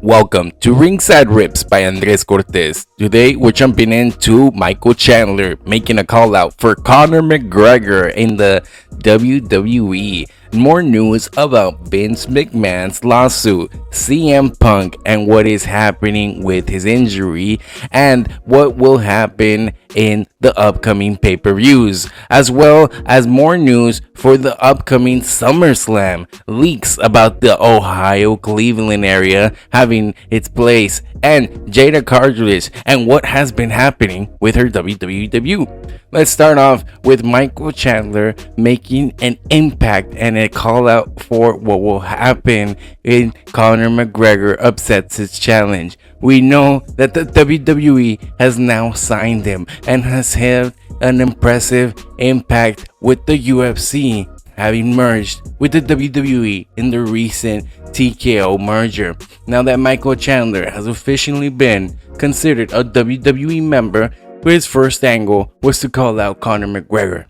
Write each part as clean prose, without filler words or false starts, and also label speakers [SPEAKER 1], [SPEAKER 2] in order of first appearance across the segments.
[SPEAKER 1] Welcome to Ringside Riffs by Andres Cortes. Today we're jumping into Michael Chandler making a call out for Conor McGregor in the WWE. More news about Vince McMahon's lawsuit, CM Punk, and what is happening with his injury, and what will happen in the upcoming pay-per-views, as well as more news for the upcoming SummerSlam, leaks about the Ohio Cleveland area having its place, and Jada Carage and what has been happening with her WWE debut. Let's start off with Michael Chandler making an impact and a call out for what will happen in Conor McGregor upsets his challenge. We know that the WWE has now signed him and has had an impressive impact with the UFC, having merged with the WWE in the recent TKO merger. Now that Michael Chandler has officially been considered a WWE member, his first angle was to call out Conor McGregor.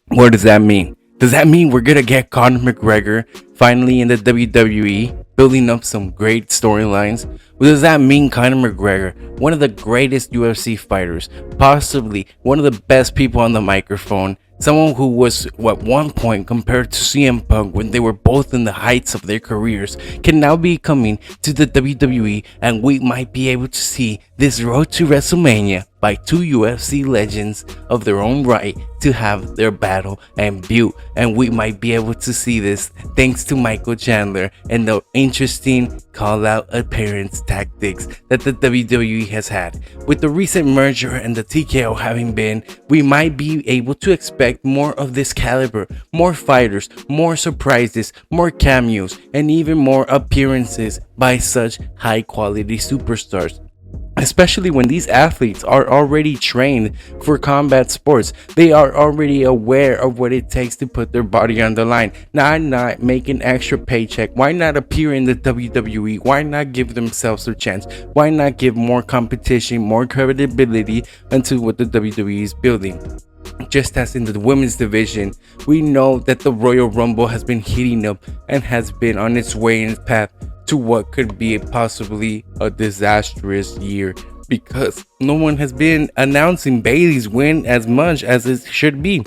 [SPEAKER 1] What does that mean? Does that mean we're gonna get Conor McGregor finally in the WWE, building up some great storylines? Or does that mean Conor McGregor, one of the greatest UFC fighters, possibly one of the best people on the microphone, someone who was at one point compared to CM Punk when they were both in the heights of their careers, can now be coming to the WWE, and we might be able to see this road to WrestleMania by two UFC legends of their own right to have their battle and build, and we might be able to see this thanks to Michael Chandler and the interesting call-out appearance tactics that the WWE has had. With the recent merger and the TKO having been, we might be able to expect more of this caliber, more fighters, more surprises, more cameos, and even more appearances by such high quality superstars. Especially when these athletes are already trained for combat sports. They are already aware of what it takes to put their body on the line. Not make an extra paycheck. Why not appear in the WWE? Why not give themselves a chance? Why not give more competition, more credibility into what the WWE is building? Just as in the women's division, we know that the Royal Rumble has been heating up and has been on its way in its path to what could be possibly a disastrous year, because no one has been announcing Bayley's win as much as it should be.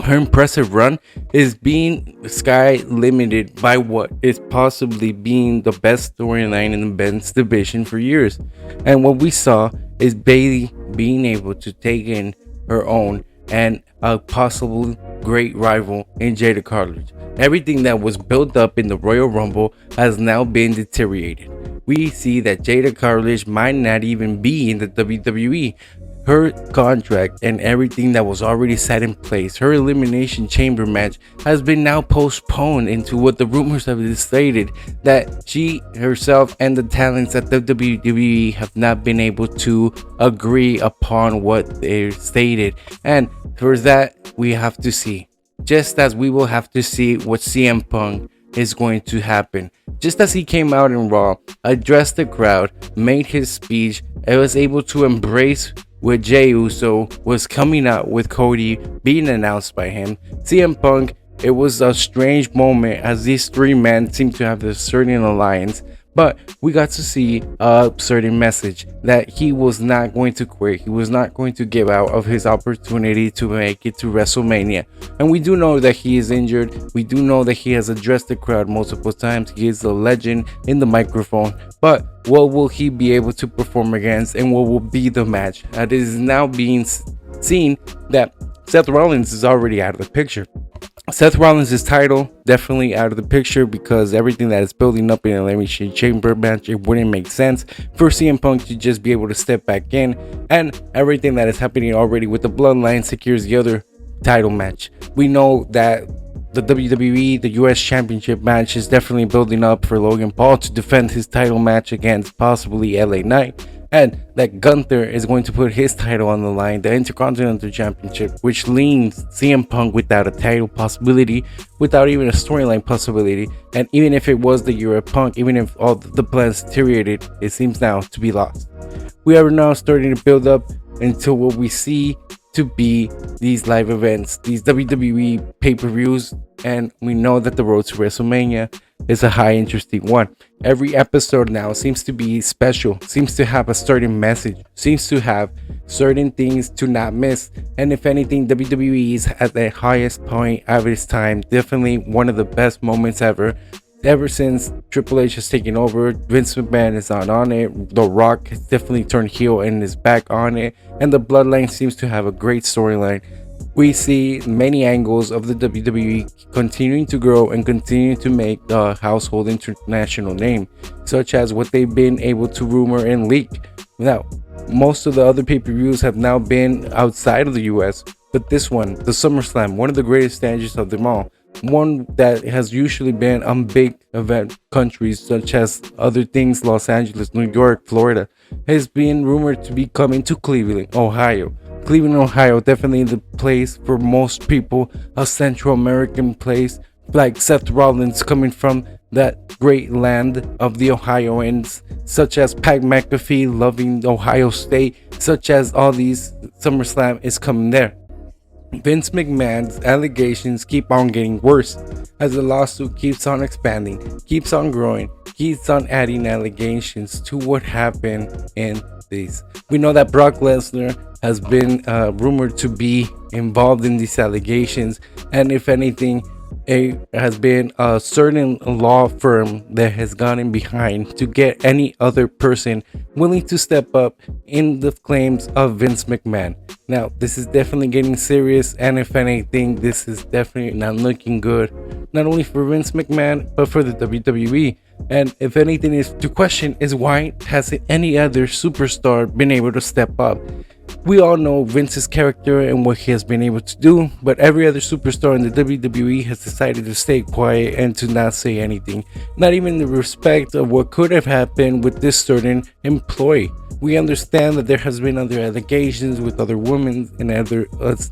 [SPEAKER 1] Her impressive run is being sky limited by what is possibly being the best storyline in the men's division for years. And what we saw is Bayley being able to take in her own and a possible great rival in Jada Carage. Everything that was built up in the Royal Rumble has now been deteriorated. We see that Jada Carage might not even be in the WWE. Her contract and everything that was already set in place, her Elimination Chamber match, has been now postponed into what the rumors have stated, that she herself and the talents at the WWE have not been able to agree upon what they stated. And for that, we have to see. Just as we will have to see what CM Punk is going to happen. Just as he came out in Raw, addressed the crowd, made his speech, and was able to embrace with Jey Uso was coming out with Cody being announced by him. CM Punk, it was a strange moment as these three men seem to have a certain alliance, but we got to see a certain message that he was not going to quit. He was not going to give out of his opportunity to make it to WrestleMania. And we do know that he is injured. We do know that he has addressed the crowd multiple times. He is a legend in the microphone. But what will he be able to perform against, and what will be the match? It is now being seen that Seth Rollins is already out of the picture. Seth Rollins' title definitely out of the picture, because everything that is building up in an Elimination Chamber match, it wouldn't make sense for CM Punk to just be able to step back in, and everything that is happening already with the Bloodline secures the other title match. We know that the WWE, the US Championship match, is definitely building up for Logan Paul to defend his title match against possibly LA Knight, and that Gunther is going to put his title on the line, the Intercontinental Championship, which leaves CM Punk without a title possibility, without even a storyline possibility. And even if it was the year of Punk, even if all the plans deteriorated, it seems now to be lost. We are now starting to build up into what we see to be these live events, these WWE pay-per-views, and we know that the road to WrestleMania is a high interesting one. Every episode now seems to be special, seems to have a certain message, seems to have certain things to not miss. And if anything, WWE is at the highest point of its time. Definitely one of the best moments ever. Ever since Triple H has taken over, Vince McMahon is not on it. The Rock has definitely turned heel and is back on it. And the Bloodline seems to have a great storyline. We see many angles of the WWE continuing to grow and continuing to make the household international name, such as what they've been able to rumor and leak. Now, most of the other pay-per-views have now been outside of the US, but this one, the SummerSlam, one of the greatest stages of them all, one that has usually been on big event countries such as other things, Los Angeles, New York, Florida, has been rumored to be coming to Cleveland, Ohio. Cleveland, Ohio, definitely the place for most people, a Central American place, like Seth Rollins coming from that great land of the Ohioans, such as Pat McAfee loving Ohio State, such as all these SummerSlam is coming there. Vince McMahon's allegations keep on getting worse as the lawsuit keeps on expanding, keeps on growing, keeps on adding allegations to what happened in this. We know that Brock Lesnar has been rumored to be involved in these allegations, and if anything, it has been a certain law firm that has gone in behind to get any other person willing to step up in the claims of Vince McMahon. Now, this is definitely getting serious, and if anything, this is definitely not looking good, not only for Vince McMahon, but for the WWE. And if anything is to question is why hasn't any other superstar been able to step up? We all know Vince's character and what he has been able to do, but every other superstar in the WWE has decided to stay quiet and to not say anything, not even the respect of what could have happened with this certain employee. We understand that there has been other allegations with other women and other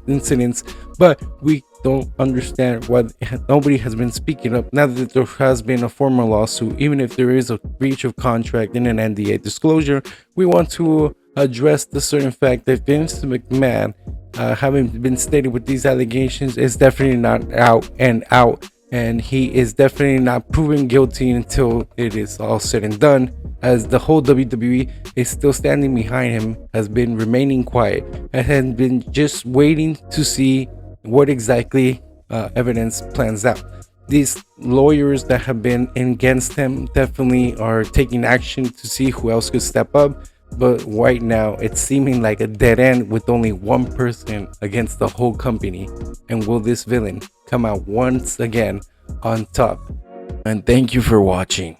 [SPEAKER 1] incidents, but we don't understand why nobody has been speaking up now that there has been a formal lawsuit. Even if there is a breach of contract and an NDA disclosure, we want to address the certain fact that Vince McMahon, having been stated with these allegations, is definitely not out, and he is definitely not proven guilty until it is all said and done, as the whole WWE is still standing behind him, has been remaining quiet, and has been just waiting to see what exactly evidence plans out. These lawyers that have been against him definitely are taking action to see who else could step up. But right now, it's seeming like a dead end with only one person against the whole company. And will this villain come out once again on top? And thank you for watching.